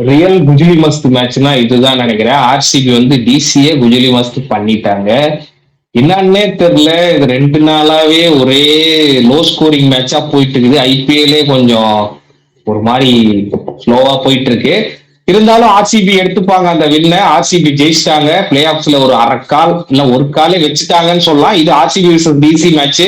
Real குஜிலி Mast மேட்ச்னா இதுதான் நினைக்கிறேன். RCB வந்து டிசியே குஜிலி மஸ்த் பண்ணிட்டாங்க. என்னன்னே தெரியல. இது 2 நாளாவே ஒரே லோ ஸ்கோரிங் மேட்சா போயிட்டு இருக்குது. ஐபிஎல்லே கொஞ்சம் ஒரு மாதிரி ஸ்லோவா போயிட்டு இருக்கு. இருந்தாலும் ஆர்சிபி எடுத்துப்பாங்க அந்த வின்ன. ஆர்சிபி ஜெயிச்சிட்டாங்க. பிளே ஆஃப்ஸ்ல ஒரு அரை கால் இல்ல ஒரு காலே வச்சுட்டாங்கன்னு சொல்லலாம். இது ஆர்சிபி டிசி மேட்ச்.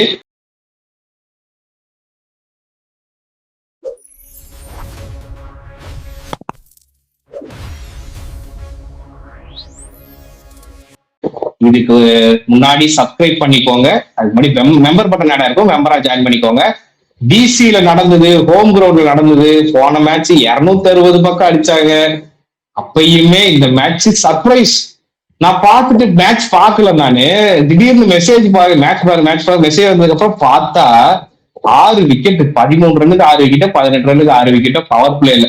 இதுக்கு முன்னாடி சப்ஸ்கிரைப் பண்ணிக்கோங்க. அதுக்கு முன்னாடி மெம்பர் பட்டன் ஆட் இருக்கும், மெம்பரா ஜாயின் பண்ணிக்கோங்க. டிசில நடந்தது, ஹோம் கிரவுண்ட்ல நடந்தது. போன மேட்ச் 260 பக்கம் அடிச்சாங்க. அப்பயுமே இந்த மேட்ச் சர்ப்ரைஸ். நான் பார்த்துட்டு மேட்ச் பார்க்கல நானு. திடீர்னு மெசேஜ் மேட்ச் பாரு மெசேஜ் வந்ததுக்கு அப்புறம் பார்த்தா 6 விக்கெட், 13 ரன்னுக்கு 6 விக்கெட், 18 ரன்னுக்கு 6 விக்கெட் பவர் பிளேல.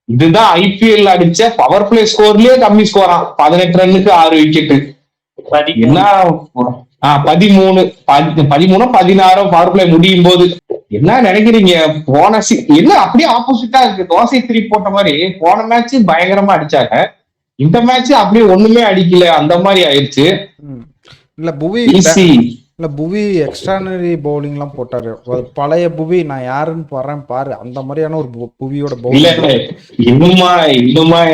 இதுதான் ஐபிஎல் அடிச்ச பவர் பிளே ஸ்கோர்லயே கம்மி ஸ்கோரா. 18 ரன்னுக்கு 6 விக்கெட். என்ன 13 16 பவர் பிளே முடியும் போது என்ன நினைக்கிறீங்க? என்ன அப்படியே ஆப்போசிட்டா இருக்கு. தோசை திரி போட்ட மாதிரி போன மேட்ச் பயங்கரமா அடிச்சாங்க. இந்த மேட்ச் அப்படியே ஒண்ணுமே அடிக்கல, அந்த மாதிரி ஆயிடுச்சு. இல்ல புவி எக்ஸ்ட்ரானரி பவுலிங் எல்லாம் போட்டாரு. பழைய புவி நான் யாருன்னு பாரு, அந்த மாதிரியான ஒரு புவியோட பவுலிங். இன்னுமா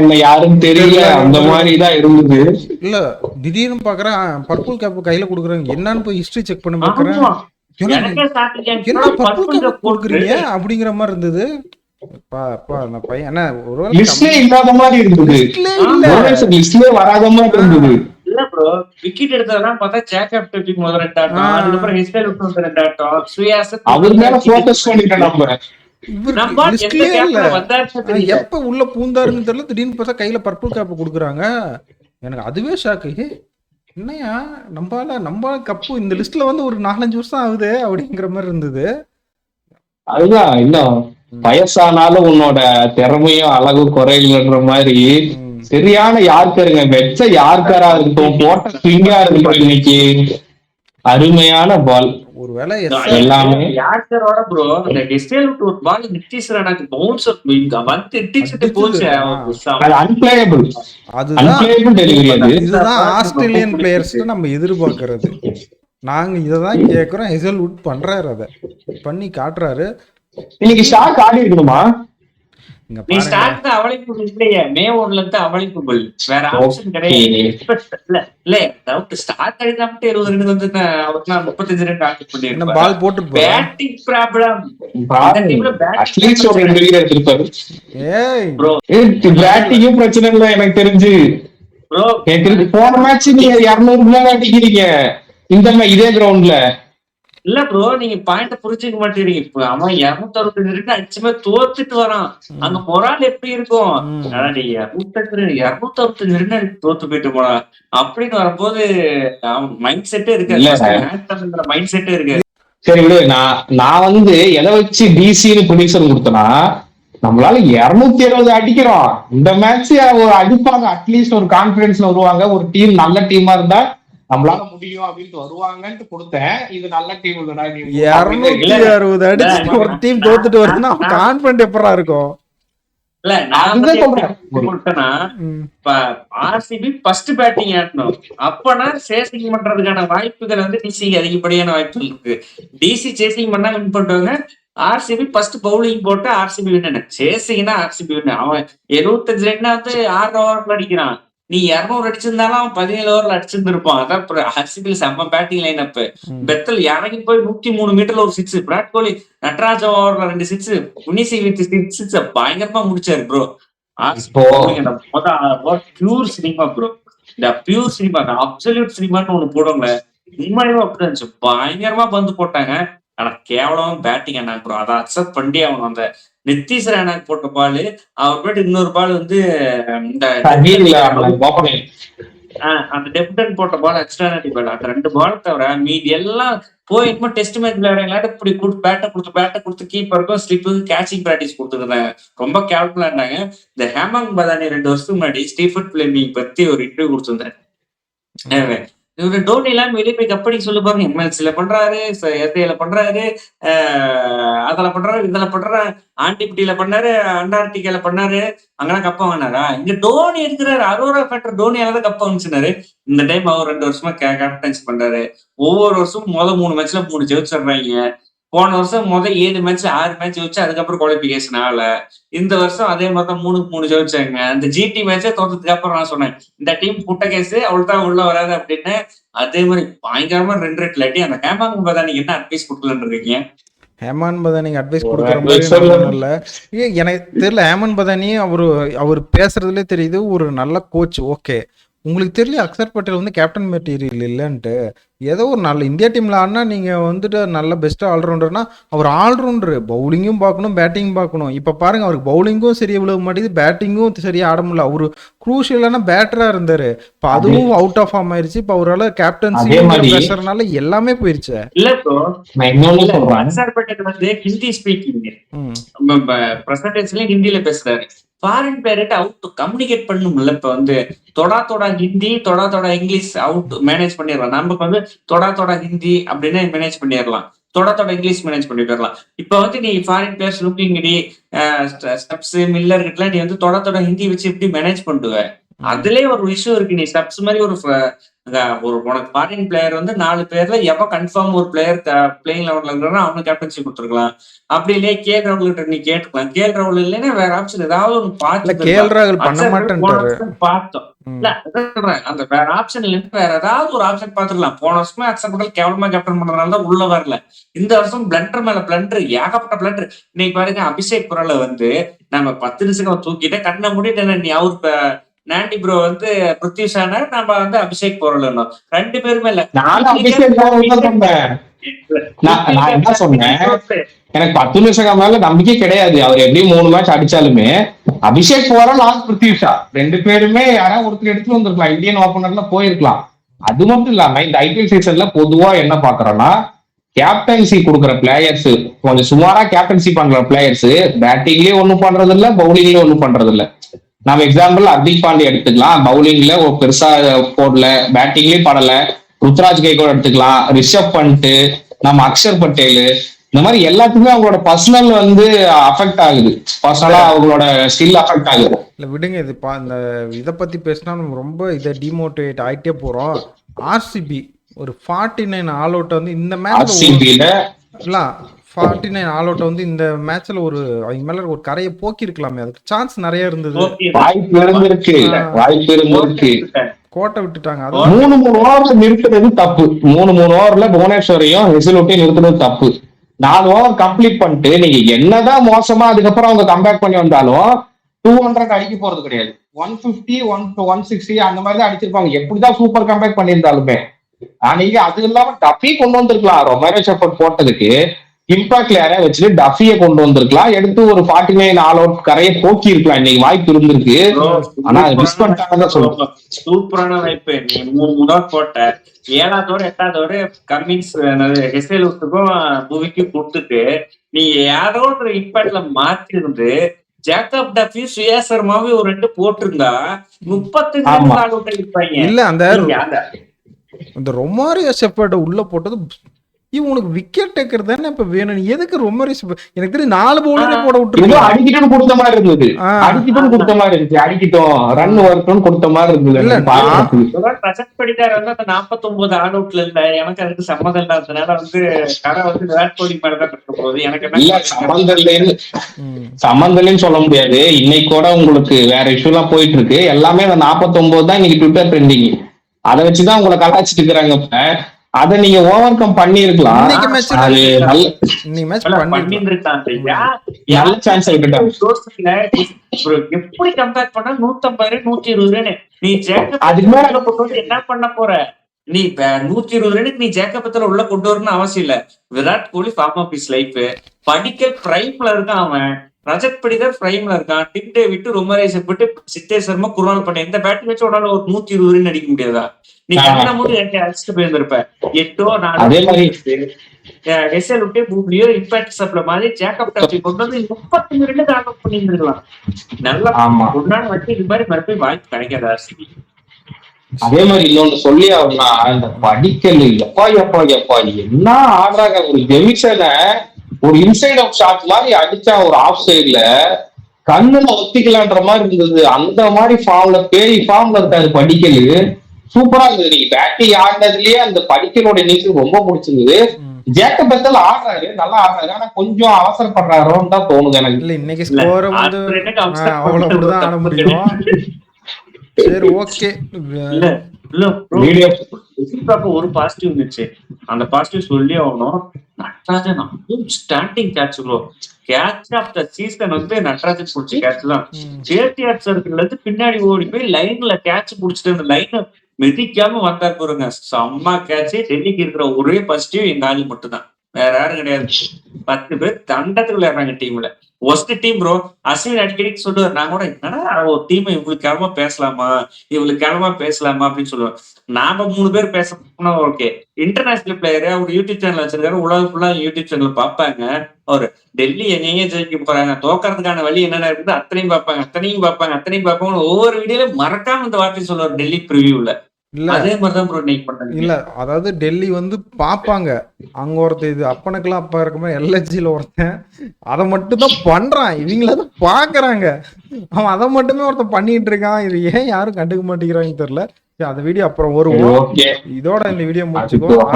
என்ன யாருன்னு தெரியல, அந்த மாதிரிதான் இருந்தது. இல்ல திடீர்னு பாக்குறேன் பர்பிள் கேப் கையில குடுக்குறாங்க. என்னன்னு போய் ஹிஸ்டரி செக் பண்ணி பாக்குறேன். என்ன பர்பிள் கேப் கொடுக்குறீங்க அப்படிங்கிற மாதிரி இருந்தது. அந்த பையன் என்ன ஒரு இல்லாத மாதிரி இருந்தது, வராத மாதிரி இருந்தது. இல்ல ப்ரோ, விக்கெட் எடுத்ததெல்லாம் பார்த்தா ஜேக்கப் டெப்பிங் முதல்ல 2 ஆட்டம், அதுக்கப்புறம் ஹிஸ்டல் விட்டு 2 ஆட்டம், சுயாஸ் அவர் மேல ஃபோக்கஸ் பண்ணிட்டோம் நம்ம. எப்ப உள்ள பூந்தாருன்னு தெரியல, திடீர்னு பார்த்தா கையில பர்பிள் கேப் குடுக்குறாங்க. எனக்கு அதுவே ஷாக்கு. என்னையா நம்ம கப்பு இந்த லிஸ்ட்ல வந்து ஒரு 4-5 வருஷம் ஆகுது அப்படிங்கிற மாதிரி இருந்தது. அதுதான் இன்னும் வயசானாலும் உன்னோட திறமையும் அழகு குறையில்ன்ற மாதிரி. சரியான யார்கருங்க, வெச்ச யார்கரா இருக்கட்டும், போட்ட ஸ்விங்கா இருக்கட்டும், இன்னைக்கு அருமையான பால். ஒருவேளை எல்லாமே யார்கரோட ப்ரோ அந்த டிஸ்டேல் விட்டு ஒரு பால் நித்திஷ் ராணாக்கு பவுன்ஸ் வந்து இடிச்சிட்டு போச்சு. அது அன்பிளேயபிள். Unplayable delivery. அது இதுதான் ஆஸ்திரேலியன் பிளேயர்ஸ் நம்ம எதிர்பார்க்கறது. நாங்க இததான் கேக்குறோம். ஹெசல்வுட் பண்றாரு, அதை பண்ணி காட்டுறாரு. இன்னைக்கு ஸ்டார்ட் ஆடி இருக்கணுமா? நீ ஸ்டார்ட் தான் அவைலபிள் இல்லையே. மே 1ல இருந்து அவைலபிள், வேற ஆப்ஷன் கிடையாது. இல்ல டவுட் ஸ்டார்ட் ஆடினா மட்டும் 70 ரன் வந்து அவர்னா 35 ரன் ஆக்கி பண்ணிருப்பாரு. பால் போட்டு பேட்டிங் ப்ராப்ளம். இந்த டீம்ல அட்லீஸ்ட் ஒரு 2 விக்கெட் எடுத்துப்பாரு. ப்ரோ பேட்டிங்கும் பிரச்சனை இல்ல எனக்கு தெரிஞ்சு. ப்ரோ எனக்கு போன மேட்ச் நீங்க 200 ரன் அடிக்கிறீங்க இதே கிரவுண்ட்ல. இல்ல ப்ரோ, நீங்க பாயிண்ட புரிஞ்சுக்க மாட்டேறீங்க. இப்ப அவன் 265 ரன் அடிச்சுமே தோத்துட்டு வரான். அங்க மொரால் எப்படி இருக்கும்? 265 ரன் அடிச்சு தோத்து போயிட்டு போனா அப்படின்னு வரும்போது அவன் மைண்ட் செட்டே இருக்காது. மைண்ட் செட்டே இருக்காது. சரி விடு. நான் வந்து எதை வச்சு டிசின்னு ப்ரொடியூசர் கொடுத்தனா, நம்மளால 270 அடிக்கிறோம். இந்த மேட்ச் அடிப்பாங்க, அட்லீஸ்ட் ஒரு கான்பிடன்ஸ்ல வருவாங்க. ஒரு டீம் நல்ல டீமா இருந்தா நம்மளால முடியும் அப்படின்ட்டு வருவாங்கன்னு கொடுத்தேன். இது நல்ல டீம் இல்லடா. 260 அடிச்சு ஒரு டீம் தோத்துட்டு வருதுன்னா கான்ஃபிடன்ட் எப்பறா இருக்கும்? இல்ல நான் சொல்றேன்னா, ஆர்சிபி ஃபர்ஸ்ட் பேட்டிங் ஆடணும். அப்பனா சேசிங் பண்றதுக்கான வாய்ப்புகள் வந்து டிசிக்கு அதிகப்படியான வாய்ப்புகள் இருக்கு. டிசி சேசிங் பண்ணா வின் பண்ணுவாங்க. ஆர்சிபி ஃபர்ஸ்ட் பவுலிங் போட்டு ஆர்சிபி வின்னு. சேசிங்னா ஆர்சிபி வின்னு. அவன் 75 ரன் வந்து 6 ஓவர்ல அடிக்கிறான். நீ 200 அடிச்சிருந்தாலும் அவன் 17 ஓவர்ல அடிச்சிருந்திருப்பான். அதான் ஆர்சிபி செம்ம பேட்டிங் லைன் அப். பெத்தல் இறங்கி போய் 103 மீட்டர்ல ஒரு 6, விராட் கோலி நட்ராஜ் ஓவர்ல 2 6, புனிசி வித் 6 பயங்கரமா முடிச்சாரு ப்ரோ. Pure cinema bro. இந்த பியூர் சினிமா, அப்சல்யூட் சினிமான்னு ஒண்ணு போடுவாங்க. உண்மையுமே அப்படிதான் இருந்துச்சு. பயங்கரமா பந்து போட்டாங்க. ஆனா கேவலம் பேட்டிங் என்ன ப்ரோ, அதை அக்செப்ட் பண்ணி அவன் அந்த நித்திஷ் ராணாக்கு போட்ட பால், அவர் போயிட்டு இன்னொரு பால் வந்து இந்த அந்த டெப்டன் போட்ட பால் எக்ஸ்ட்ரானரி பால். அந்த 2 பால் தவிர மீதி எல்லாம் போய் இன்னும் டெஸ்ட் மேட்ச் விளையாடுறாங்களா இப்படி பேட்டை கொடுத்து கீப்பருக்கும் ஸ்லிப்புக்கு கேச்சிங் பிராக்டிஸ் கொடுத்துருந்தாங்க. ரொம்ப கேவலமா இருந்தாங்க. இந்த ஹேமங் பதானி 2 வருஷத்துக்கு முன்னாடி ஸ்டீஃபன் பிளெமிங் பத்தி ஒரு இன்டர்வியூ கொடுத்துருந்தாரு. இவரு டோனி எல்லாம் வெளியே போய் கப்படி சொல்லு பாருங்க, எம்எல்சில பண்றாரு, எஸ்ஏல பண்றாரு, அதுல பண்றாரு, இதுல பண்றாரு, ஆண்டிபிட்டியில பண்ணாரு, அண்டார்டிகால பண்ணாரு, அங்கெல்லாம் கப்ப வாங்கினாரா? இங்க டோனி இருக்கிறாரு, அரோரா ஃபேக்டர் டோனியால தான் கப்ப வாங்கிச்சுனாரு. இந்த டைம் அவர் 2 வருஷமா கேப்டன்சி பண்றாரு. ஒவ்வொரு வருஷமும் 3 மேட்ச்ல 3 ஜெயிச்சிடுறாங்க. போன வருஷம் 7 மேட்ச் 6 மேட்ச் வச்சு அதுக்கப்புறம் குவாலிபிகேஷன் ஆகல. இந்த வருஷம் அதே மாதிரி தான் 3க்கு 3 ஜெயிச்சாங்க. அந்த ஜிடி மேட்சே தோத்ததுக்கு அப்புறம் நான் சொன்னேன், இந்த டீம் புட்ட கேஸ் அவ்வளவுதான் உள்ள வராது அப்படின்னு. அதே மாதிரி பயங்கரமா 2 ரேட் இல்லாட்டி அந்த ஹேமாங் பதானிக்கு என்ன அட்வைஸ் கொடுக்கலன்னு இருக்கீங்க? ஹேமான் பதானிக்கு அட்வைஸ் கொடுக்குற மாதிரி இல்ல. எனக்கு தெரியல. ஹேமான் பதானி அவர் பேசுறதுலே தெரியுது ஒரு நல்ல கோச். ஓகே, உங்களுக்கு தெரியல அக்ஷர் பட்டேல் வந்து கேப்டன் மெட்டீரியல் இல்லைன்ட்டு. ஏதோ ஒரு நல்ல இந்தியா டீம்ல ஆடினா நீங்க வந்துட்டு நல்ல பெஸ்டா ஆல்ரவுண்டர்னா அவர் ஆல்ரவுண்டர். பவுலிங்கும் பார்க்கணும், பேட்டிங் பார்க்கணும். இப்ப பாருங்க, அவருக்கு பவுலிங்கும் சரியா விழுக மாட்டேங்குது, பேட்டிங்கும் சரியா ஆட முடியல. அவரு குரூஷியலான பேட்டரா இருந்தாரு, இப்ப அதுவும் அவுட் ஆஃப் ஃபார்ம் ஆயிருச்சு. இப்ப அவரால் கேப்டன்சி பிரஷர்னால எல்லாமே போயிருச்சு. இல்ல ப்ரோ, அக்ஷர் பட்டேல் வந்து ஹிந்தி ஸ்பீக்கிங், பிரசன்டேஷன்ல ஹிந்தியில பேசுறாரு. ஃபாரின் பிளேயர்கிட்ட அவுட் கம்யூனிகேட் பண்ணணும்ல. இப்ப வந்து தொடா ஹிந்தி, தொடா இங்கிலீஷ் அவுட் மேனேஜ் பண்ணிடலாம். நமக்கு வந்து தொடா ஹிந்தி அப்படின்னு மேனேஜ் பண்ணிடலாம், தொடா இங்கிலீஷ் மேனேஜ் பண்ணி போயிடலாம். இப்ப வந்து நீ ஃபாரின் பிளேயர்ஸ் லுக்கிங்கடி, ஸ்டப்ஸ், மில்லர் கிட்ட நீ வந்து தொடா ஹிந்தி வச்சு எப்படி மேனேஜ் பண்ணுவ? அதுலயே ஒரு விஷயம் இருக்கு. நீ ஸ்டப்ஸ் மாதிரி ஒரு உனக்கு ஃபாரின் பிளேயர் வந்து 4 பேர்ல எவ கன்ஃபார்ம் ஒரு பிளேயர் பிளேயிங் லெவல்ல இருக்கிறா அவனுக்கு கேப்டன்சி கொடுத்துருக்கலாம். அப்படி இல்லையே கேஎல் ராகுல் கிட்ட நீ கேட்டுக்கலாம். கேஎல் ராகுல் இல்லைன்னா வேற ஆப்ஷன் ஏதாவது ஒன்று பார்த்தோம். இல்ல அந்த வேற ஆப்ஷன் இல்லைன்னு வேற ஏதாவது ஒரு ஆப்ஷன் பாத்துக்கலாம். போன வருஷமே அக்ஷர் பட்டேல் கேவலமா கேப்டன் பண்றதுனால தான் உள்ள வரல. இந்த வருஷம் பிளண்டர் மேல பிளண்டர், ஏகப்பட்ட பிளண்டர். இன்னைக்கு பாருங்க, அபிஷேக் புரலை வந்து நம்ம 10 நிமிஷம் தூக்கிட்ட கண்ணை மூடிட்டு நீ அவரு நாண்டி ப்ரோ வந்து பிருத்வி ஷானா, நம்ம வந்து அபிஷேக் போறோம் 2 பேருமே இல்ல. நான் என்ன சொன்னேன், எனக்கு 10 நிமிஷம் மேல நம்பிக்கை கிடையாது. அவர் எப்படியும் 3 மேட்ச் அடிச்சாலுமே அபிஷேக் போற லாஸ்ட் பிருத்வி ஷா 2 பேருமே யாராவது ஒருத்தர் எடுத்துட்டு வந்திருக்கலாம், இந்தியன் ஓபனர்ல போயிருக்கலாம். அது மட்டும் இல்லாம இந்த ஐபிஎல் சீசன்ல பொதுவா என்ன பாக்குறோம்னா, கேப்டன்சி கொடுக்குற பிளேயர்ஸ், கொஞ்சம் சுமாரா கேப்டன்சி பண்ற பிளேயர்ஸ் பேட்டிங்லயே ஒண்ணும் பண்றது இல்ல, பவுலிங்லயே ஒண்ணும் பண்றது இல்ல. நம்ம எக்ஸாம்பிள் ஹர்திக் பாண்டியா எடுத்துக்கலாம், பவுலிங்ல ஒரு பெருசா போடல, பேட்டிங்லயும் படல. ருத்ராஜ் கைகோட் எடுத்துக்கலாம், ரிஷப் பண்ட், நம்ம அக்ஷர் பட்டேல், இந்த மாதிரி எல்லாத்துக்குமே அவங்களோட பர்சனல் வந்து அஃபெக்ட் ஆகுது, பர்சனலா அவங்களோட ஸ்கில் அஃபெக்ட் ஆகுது. இல்ல விடுங்க, இது இந்த இதை பத்தி பேசினா நம்ம ரொம்ப இதை டிமோட்டிவேட் ஆயிட்டே போறோம். ஆர்சிபி ஒரு 49 ஆல் அவுட் வந்து இந்த மேட்ச்ல 49 ஆல் அவுட் வந்து இந்த மேட்ச்ல ஒரு அவங்க மேல ஒரு கரையை போக்கி இருக்கலாமே, அதுக்கு சான்ஸ் நிறைய இருந்தது. வாய்ப்பு இருந்திருக்கு, கோட்டை விட்டுட்டாங்க. 3 ஓவர்ல நிறுத்துறது தப்பு. 3 ஓவர்ல புவனேஸ்வரையும் ஹெசிலோட்டையும் நிறுத்துறது தப்பு. 4 ஓவர் கம்ப்ளீட் பண்ணிட்டு நீங்க என்னதான் மோசமா அதுக்கப்புறம் அவங்க கம்பேக் பண்ணி வந்தாலும் 200 அடிக்க போறது கிடையாது. 150, 160 அந்த மாதிரி தான் அடிச்சிருப்பாங்க. எப்படிதான் சூப்பர் கம்பேக் பண்ணியிருந்தாலுமே அன்னைக்கு அது இல்லாம டஃபி கொண்டு வந்திருக்கலாம். ரொமாரோ ஷெஃபர்ட் போட்டதுக்கு இம்பாக்ட்ல யாரையா வச்சுட்டு டஃபிய கொண்டு வந்திருக்கலாம், எடுத்து ஒரு 49 ஆல் அவுட் கரையை போக்கி இருக்கலாம். இன்னைக்கு வாய்ப்பு இருந்திருக்கு, ஆனா மிஸ் பண்ணிட்டாங்க. சூப்பரான வாய்ப்பு. நீ 3 ஓவர் போட்ட, 7வது ஓவர் 8வது ஓவர் கம்மின்ஸ் ஹெசேலுக்கும் மூவிக்கும் கொடுத்துட்டு நீ யாரோ ஒரு இம்பாக்ட்ல மாத்தி இருந்து ஜேக்கப் டஃபி, சுயா சர்மாவே ஒரு 2 போட்டிருந்தா 35 ஆல் அவுட் இருப்பாங்க. இல்ல அந்த ரொமாரியோ ஷெஃபர்ட் உள்ள போட்டது உனக்கு விக்கெட் டேக்கர் தானே இப்ப வேணும். எதுக்கு ரொமாரியோ ஷெஃபர்ட்? எனக்கு தெரியும் 4 பவுலரே போட விட்டுருக்கோம். அடிக்கிட்டும் கொடுத்த மாதிரி இருந்தது, அடிக்கிட்டும் ரன் வரட்டும் கொடுத்த மாதிரி இருந்தது. ரஜத் படிதார் வந்து அந்த 49 ஆல் அவுட்ல இல்ல, எனக்கு அதுக்கு சம்மந்தம் இல்லாததுனால வந்து கரை வந்து விராட் கோலி மேலதான் இருக்க போகுது. எனக்கு சம்மந்தம் சொல்ல முடியாது. இன்னைக்கு கூட உங்களுக்கு வேற இஷ்யூ எல்லாம் போயிட்டு இருக்கு. எல்லாமே அந்த 49 தான் இன்னைக்கு ட்விட்டர் ட்ரெண்டிங். அதை வச்சுதான் உங்களை கலாச்சிட்டு இருக்கிறாங்க. இப்ப அதை நீங்க ஓவர் கம் பண்ணிருக்கலாம். எப்படி கம்பேர் பண்ணா 150 120 ரன் நீ என்ன பண்ண போற? நீ 120 ரனுக்கு நீ ஜேக்கபத்துல உள்ள கொண்டு வரணும்னு அவசியம் இல்ல. Virat Kohli form of his life, படிக்கல் பிரைம்ல இருக்கான் அவன், ரஜத் படிதார் பிரைம்ல இருக்கான், Tim David, Romario shepherd, Siddhesh Sharma, Krunal Pandya, இந்த பேட்டிங் வச்சு உடனே ஒரு 120 ரன் அடிக்க முடியாதா? நீ கண்ண மூடி அடிச்சுட்டு போயிருந்திருப்ப. 8 எஸ்எல் விட்டு பூமியோ இம்பாக்ட் சப்ல மாதிரி ஜேக்கப் டஃபி கொண்டு வந்து 35 ரன்னுக்கு ஆல் அவுட் பண்ணிருந்துருக்கலாம். நல்லா ஒரு நாள் வச்சு இது மாதிரி மறுபடியும் வாய்ப்பு கிடைக்காது ஆர்சிபி. அதே மாதிரி இன்னொன்னு சொல்லி ஆகணும்னா இந்த படிக்கல் எப்பா என்ன ஆடுறாங்க ஒரு ஜெமிசனை ஒரு இன்சைட் ஆஃப் ஷாட் மாதிரி அடிச்சா ஒரு ஆஃப் சைட்ல கண்ணுல ஒத்திக்கலான்ற மாதிரி இருந்தது. அந்த மாதிரி ஃபார்ம்ல பேய் ஃபார்ம்ல இருக்காது படிக்கல். சூப்பரா இருந்தது. நீங்க பேட்டிங் ஆடினதுலயே அந்த படிக்கலோட நீச்சு ரொம்ப பிடிச்சிருந்தது. ஜேக்கப் பெத்தல் ஆடுறாரு, நல்லா ஆடுறாரு. ஆனா கொஞ்சம் அவசரப்படுறாரோன்னு தான் தோணுது எனக்கு. இல்ல இன்னைக்கு ஸ்கோரை வந்து அவ்வளவு அப்படிதான் ஆட முடியும். சரி ஓகே. ஒரு பாசிட்டிவ் இருந்துச்சு, அந்த பாசிட்டிவ் சொல்லி ஆகணும். Natarajan standing catch bro, catch of the season வந்து நட்ராஜன் பிடிச்ச கேட்ச் தான். கேடிஆர் சர்க்கிள்ல இருந்து பின்னாடி ஓடி போய் லைன்ல கேட்ச் பிடிச்சிட்டு அந்த லைனை மிதிக்காம வந்தா போறங்க, செம்ம கேட்ச். டெல்லிக்கு இருக்கிற ஒரே பாசிட்டிவ் எங்க ஆளு மட்டும் தான், வேற யாரும் கிடையாது. 10 பேர் தண்டத்துக்கு விளையாடுறாங்க டீம்ல. Worst team bro. அஸ்வின் அடிக்கடி சொல்லுவார், நான் கூட என்னடா ஒரு டீம் இவங்களுக்கு கிளம்ப பேசலாமா அப்படின்னு சொல்லுவேன். நாம 3 பேர் பேச ஓகே. இன்டர்நேஷனல் பிளேயர் அவர் யூடியூப் சேனல் வச்சிருக்காரு, உலகம் ஃபுல்லா யூடியூப் சேனல் பார்ப்பாங்க. அவரு டெல்லி எங்கெங்க ஜெயிக்க போறாங்க, தோக்கறதுக்கான வழி என்னென்ன இருக்குது அத்தனையும் பார்ப்பாங்க. ஒவ்வொரு வீடியோல மறக்காம இந்த வார்த்தை சொல்லுவார் டெல்லி ப்ரிவியூல. அதே மாதிரிதான் ப்ரோ இன்னைக்கு பண்றாங்க. இல்ல அதாவது டெல்லி வந்து பாப்பாங்க, அங்க ஒருத்தர் இது அப்பனுக்கெல்லாம் அப்பா இருக்குமே எல்ஹெச்சில ஒருத்தன் அதை மட்டும் தான் பண்றான், இவங்கள தான் பாக்குறாங்க. அவன் அதை மட்டுமே ஒருத்தன் பண்ணிட்டு இருக்கான். இது ஏன் யாரும் கண்டுக்க மாட்டேங்கிறாங்கன்னு தெரியல. அந்த வீடியோ அப்புறம் இதோட இந்த வீடியோ முடிச்சுக்குவோம்.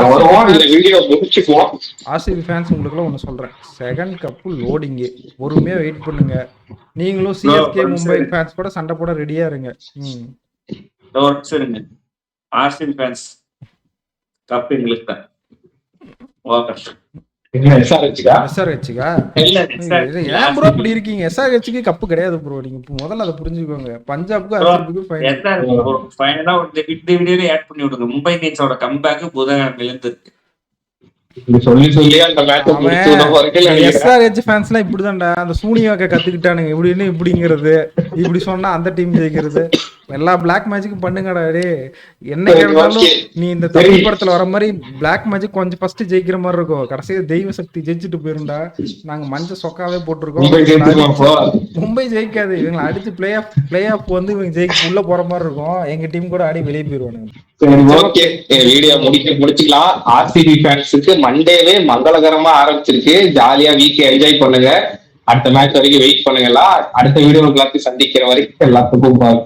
ஆர்சிபி ஃபேன்ஸ் உங்களுக்கு ஒண்ணு சொல்றேன், செகண்ட் கப் லோடிங்கு, பொறுமையா வெயிட் பண்ணுங்க. நீங்களும் சிஎஸ்கே மும்பை ஃபேன்ஸ் கூட சண்டை போட ரெடியா இருங்க. ஆர்சிபி ஃபேன்ஸ் கப் எங்களுக்கு தான். எஸ்ஆர்ஹெச்சுக்கா ஏன் ப்ரோ இப்படி இருக்கீங்க? எஸ்ஆர்ஹெச்சுக்கு கப்பு கிடையாது ப்ரோ, நீங்க முதல்ல அதை புரிஞ்சுக்கோங்க. பஞ்சாப்க்கு ஆர்சிபிக்கு ஃபைனலா இந்த வீடியோல ஆட் பண்ணி விடுங்க. மும்பை இந்தியன்ஸோட கம்பேக் புதன்கிழமையில இருந்து இருக்கு. எஸ்ஆர்ஹெச் ஃபேன்ஸ்லாம் இப்படிதான்டா, அந்த சூனியாக்க கத்துக்கிட்டானுங்க இப்படின்னு இப்படிங்கிறது. இப்படி சொன்னா அந்த டீம் ஜெயிக்கிறது, எல்லா பிளாக் மேஜிக்கும் பண்ணுங்கடா. என்ன கேட்டாலும் நீ இந்த தமிழ் படத்துல வர மாதிரி பிளாக் மேஜிக் கொஞ்சம் ஃபர்ஸ்ட் ஜெயிக்கிற மாதிரி இருக்கும், கடைசியா தெய்வ சக்தி ஜெயிச்சுட்டு போயிருந்தா. நாங்க மஞ்சள் சொக்காவே போட்டிருக்கோம். மும்பை ஜெயிக்காது, இவங்களை அடிச்சு பிளே ஆஃப் வந்து இவங்க ஜெயிக்க உள்ள போற மாதிரி இருக்கும். எங்க டீம் கூட ஆடி வெளியே போயிருவானுங்க. வீடியோ முடிச்சுக்கலாம். ஆர்சிபி ஃபேன்ஸுக்கு மண்டேவே மங்களகரமா ஆரம்பிச்சிருக்கு. ஜாலியா வீக்கை என்ஜாய் பண்ணுங்க. அடுத்த மேட்ச் வரைக்கும் வெயிட் பண்ணுங்களா. அடுத்த வீடியோ எல்லாத்தையும் சந்திக்கிற வரைக்கும் எல்லாத்துக்கும் பாய்.